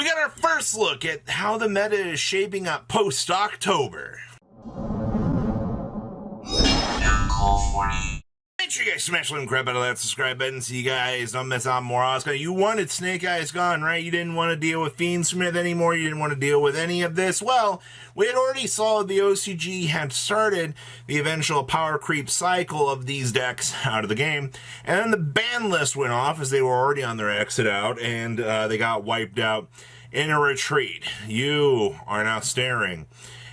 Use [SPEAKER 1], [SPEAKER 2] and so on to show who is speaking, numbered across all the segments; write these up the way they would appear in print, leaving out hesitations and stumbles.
[SPEAKER 1] got our first look at how the meta is shaping up post-October. Make sure you guys smash the little crap out of that subscribe button so you guys don't miss out more Oscar. You wanted Snake Eyes gone, right? You didn't want to deal with Fiendsmith anymore. You didn't want to deal with any of this. Well, we had already saw the OCG had started the eventual power creep cycle of these decks out of the game. And then the ban list went off as they were already on their exit out, and they got wiped out in a retreat. You are now staring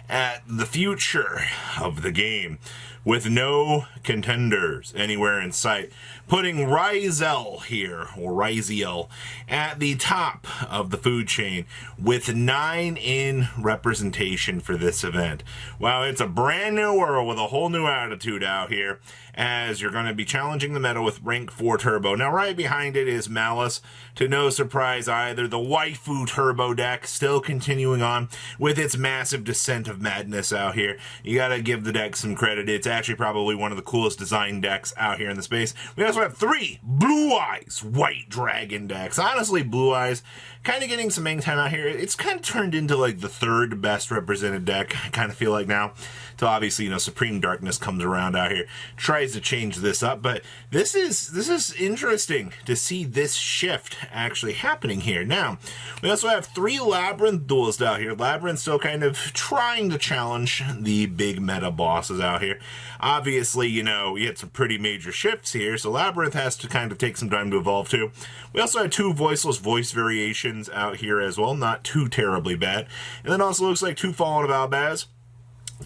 [SPEAKER 1] at the future of the game with no contenders anywhere in sight, putting Ryzeal here, or Ryzeal, at the top of the food chain with 9 in representation for this event. Wow, it's a brand new world with a whole new attitude out here, as you're going to be challenging the meta with rank 4 turbo. Now, right behind it is Malice, to no surprise either. The waifu turbo deck still continuing on with its massive descent of madness out here. You got to give the deck some credit. It's actually probably one of the coolest design decks out here in the space. We also have 3 Blue Eyes White Dragon decks. Honestly, Blue Eyes kind of getting some main time out here. It's kind of turned into like the 3rd best represented deck, I kind of feel like now. So obviously, you know, Supreme Darkness comes around out here, tries to change this up, but this is interesting to see this shift actually happening here. Now, we also have 3 Labyrinth duelists out here. Labyrinth still kind of trying to challenge the big meta bosses out here. Obviously, you know, you had some pretty major shifts here, so Labyrinth has to kind of take some time to evolve too. We also have 2 Voiceless voice variations out here as well, not too terribly bad. And then also looks like 2 Fallen of Albaz.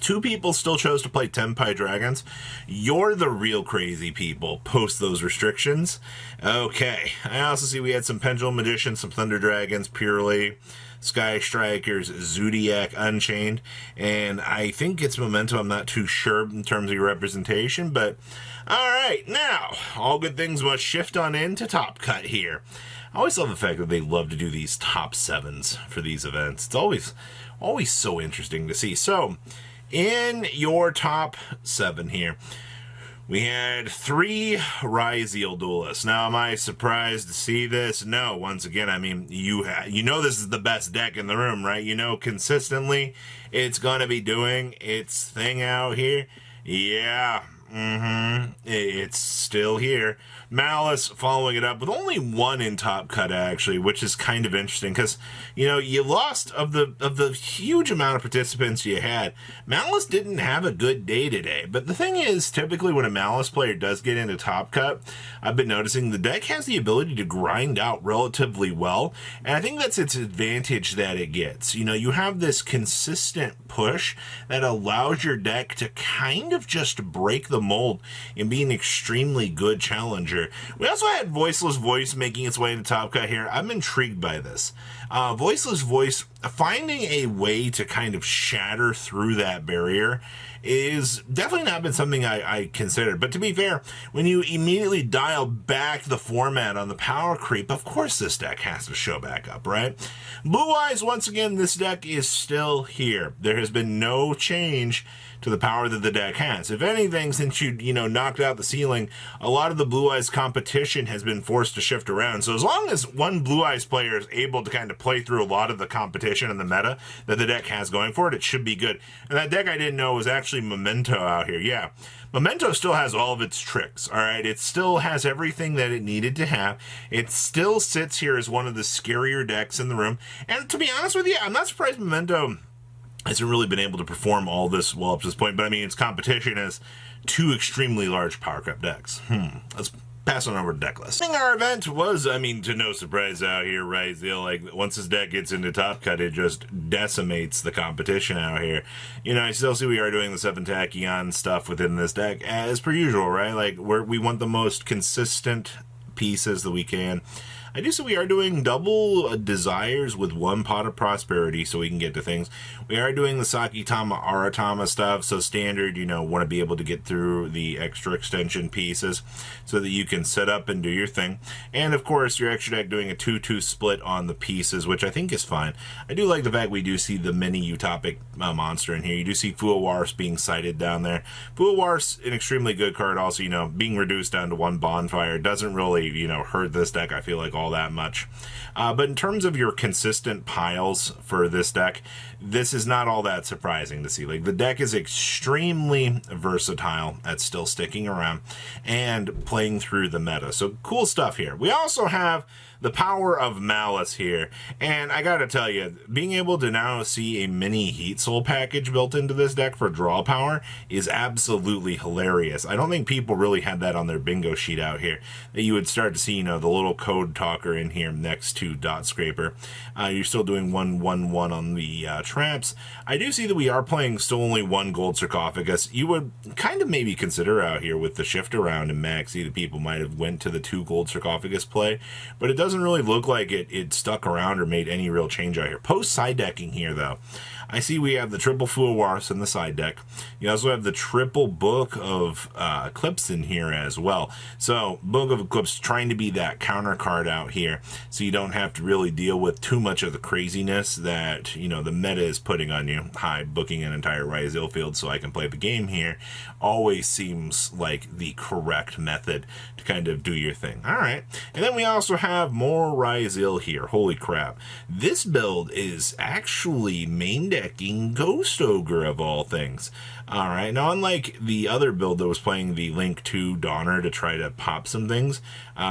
[SPEAKER 1] 2 people still chose to play Tenpai Dragons. You're the real crazy people post those restrictions. Okay, I also see we had some Pendulum Magicians, some Thunder Dragons, Purely, Sky Strikers, Zodiac Unchained, and I think it's Memento. I'm not too sure in terms of your representation, but alright, now, all good things must shift on into Top Cut here. I always love the fact that they love to do these top 7s for these events. It's always so interesting to see. So, in your top 7 here, we had 3 Ryzeal duelists. Now, am I surprised to see this? No. Once again, I mean, you know this is the best deck in the room, right? You know consistently it's going to be doing its thing out here. Yeah. It's still here. Malice following it up with only 1 in Top Cut, actually, which is kind of interesting because, you know, you lost of the huge amount of participants you had. Malice didn't have a good day today, but the thing is, typically when a Malice player does get into Top Cut, I've been noticing the deck has the ability to grind out relatively well, and I think that's its advantage that it gets. You know, you have this consistent push that allows your deck to kind of just break the mold and be an extremely good challenger. We also had Voiceless Voice making its way into Top Cut here. I'm intrigued by this. Voiceless Voice finding a way to kind of shatter through that barrier is definitely not been something I considered. But to be fair, when you immediately dial back the format on the power creep, of course this deck has to show back up, right? Blue Eyes, once again, this deck is still here. There has been no change to the power that the deck has. If anything, since you knocked out the ceiling, a lot of the Blue Eyes competition has been forced to shift around. So as long as one Blue Eyes player is able to kind of play through a lot of the competition and the meta that the deck has going for it, it should be good. And that deck I didn't know was actually Memento out here. Yeah, Memento still has all of its tricks, all right? It still has everything that it needed to have. It still sits here as one of the scarier decks in the room. And to be honest with you, I'm not surprised Memento hasn't really been able to perform all this well up to this point, but I mean, its competition has 2 extremely large power creep decks. Let's pass on over to deck list. Our event was, I mean, to no surprise out here, Ryzeal, like, once this deck gets into Top Cut, it just decimates the competition out here. You know, I still see we are doing the 7 Tachyon stuff within this deck, as per usual, right? Like, we want the most consistent pieces that we can. I do see we are doing double desires with 1 pot of prosperity so we can get to things. We are doing the Sakitama Aratama stuff, so standard, you know, want to be able to get through the extra extension pieces so that you can set up and do your thing. And of course, your extra deck doing a 2-2 split on the pieces, which I think is fine. I do like the fact we do see the mini utopic monster in here. You do see Fuawars being sighted down there. Fuawars, an extremely good card, also, you know, being reduced down to 1 bonfire doesn't really, you know, hurt this deck, I feel like, all that much. But in terms of your consistent piles for this deck, this is not all that surprising to see. Like, the deck is extremely versatile at still sticking around and playing through the meta. So cool stuff here. We also have the power of Malice here, and I gotta tell you, being able to now see a mini Heat Soul package built into this deck for draw power is absolutely hilarious. I don't think people really had that on their bingo sheet out here, that you would start to see, you know, the little code talker in here next to Dot Scraper. You're still doing 1/1/1 on the traps. I do see that we are playing still only 1 gold sarcophagus. You would kind of maybe consider out here with the shift around and Maxi that people might have went to the 2 gold sarcophagus play, but it doesn't really look like it stuck around or made any real change out here. Post side decking here though, I see we have the triple Fuawaris in the side deck. You also have the triple Book of Eclipse in here as well. So Book of Eclipse trying to be that counter card out here, so you don't have to really deal with too much of the craziness that, you know, the meta is putting on you. Hi, booking an entire Ryzeal field so I can play the game here always seems like the correct method to kind of do your thing. All right, and then we also have more Ryzeal here. Holy crap, this build is actually main decking Ghost Ogre of all things. All right, now unlike the other build that was playing the Link 2 Donner to try to pop some things,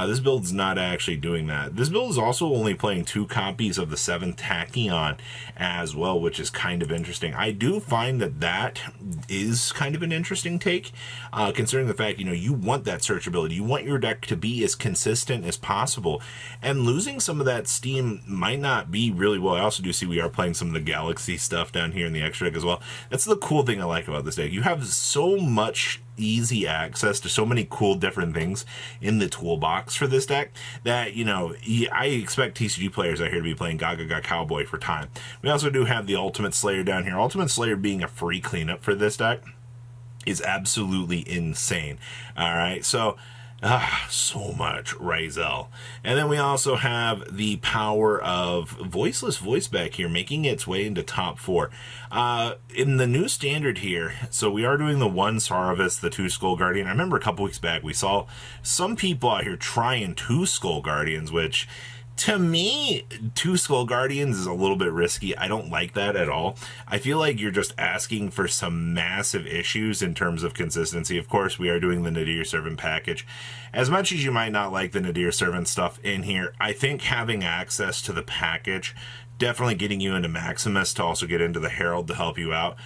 [SPEAKER 1] this build's not actually doing that. This build is also only playing 2 copies of the 7th Tachyon as well, which is kind of interesting. I do find that that is kind of an interesting take, considering the fact, you know, you want that searchability. You want your deck to be as consistent as possible, and losing some of that steam might not be really well. I also do see we are playing some of the Galaxy stuff down here in the extra deck as well. That's the cool thing I like about this deck. You have so much easy access to so many cool different things in the toolbox for this deck that, you know, I expect TCG players out here to be playing Gaga Cowboy for time. We also do have the Ultimate Slayer down here. Ultimate Slayer being a free cleanup for this deck is absolutely insane. All right, so so much Ryzeal. And then we also have the power of Voiceless Voice back here, making its way into top 4. In the new standard here, so we are doing the 1 Saravis, the 2 Skull Guardian. I remember a couple weeks back we saw some people out here trying 2 Skull Guardians, which, to me, 2 Skull Guardians is a little bit risky. I don't like that at all. I feel like you're just asking for some massive issues in terms of consistency. Of course, we are doing the Nadir Servant package. As much as you might not like the Nadir Servant stuff in here, I think having access to the package, definitely getting you into Maximus to also get into the Herald to help you out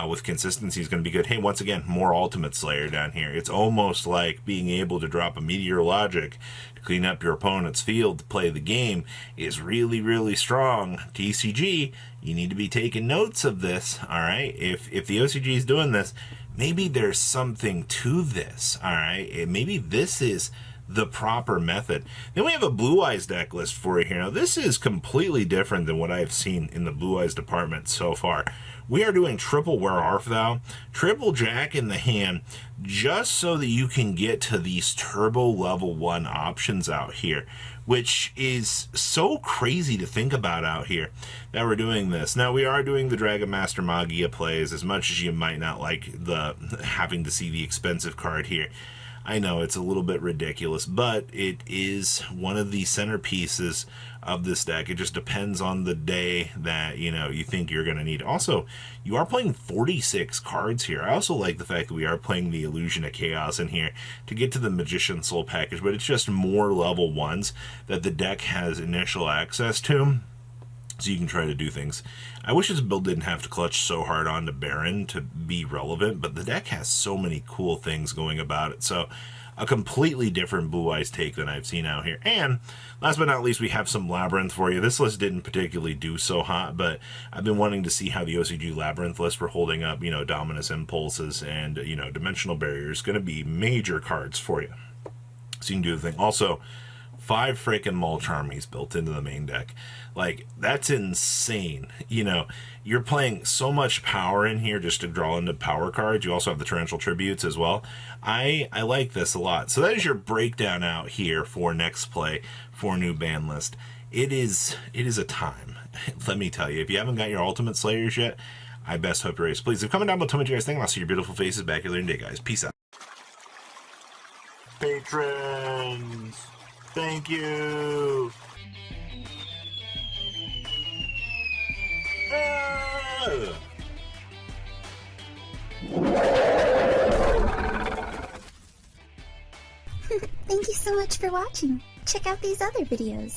[SPEAKER 1] with consistency is going to be good. Hey, once again, more Ultimate Slayer down here. It's almost like being able to drop a Meteor Logic to clean up your opponent's field to play the game is really, really strong. TCG, you need to be taking notes of this, all right? If the OCG is doing this, maybe there's something to this, all right? Maybe this is the proper method. Then we have a Blue Eyes deck list for you here. Now, this is completely different than what I've seen in the Blue Eyes department so far. We are doing triple Where Art Thou, triple Jack in the hand, just so that you can get to these turbo level 1 options out here, which is so crazy to think about out here that we're doing this. Now, we are doing the Dragon Master Magia plays, as much as you might not like the having to see the expensive card here. I know it's a little bit ridiculous, but it is one of the centerpieces of this deck. It just depends on the day that, you know, you think you're going to need. Also, you are playing 46 cards here. I also like the fact that we are playing the Illusion of Chaos in here to get to the Magician Soul package, but it's just more level 1s that the deck has initial access to, so you can try to do things. I wish this build didn't have to clutch so hard onto Baron to be relevant, but the deck has so many cool things going about it. So a completely different Blue Eyes take than I've seen out here. And last but not least, we have some Labyrinth for you. This list didn't particularly do so hot, but I've been wanting to see how the OCG Labyrinth list were holding up. You know, Dominus Impulses and, you know, Dimensional Barriers going to be major cards for you, so you can do the thing. Also, 5 freaking Mulch Armies built into the main deck. Like, that's insane. You know, you're playing so much power in here just to draw into power cards. You also have the Torrential Tributes as well. I like this a lot. So that is your breakdown out here for Nextplay for new ban list. It is a time. Let me tell you, if you haven't got your Ultimate Slayers yet, I best hope you're ready. So please, if comment down below, tell me what you guys think, and I'll see your beautiful faces back here later today, guys. Peace out. Patrons! Thank you.
[SPEAKER 2] Thank you so much for watching. Check out these other videos.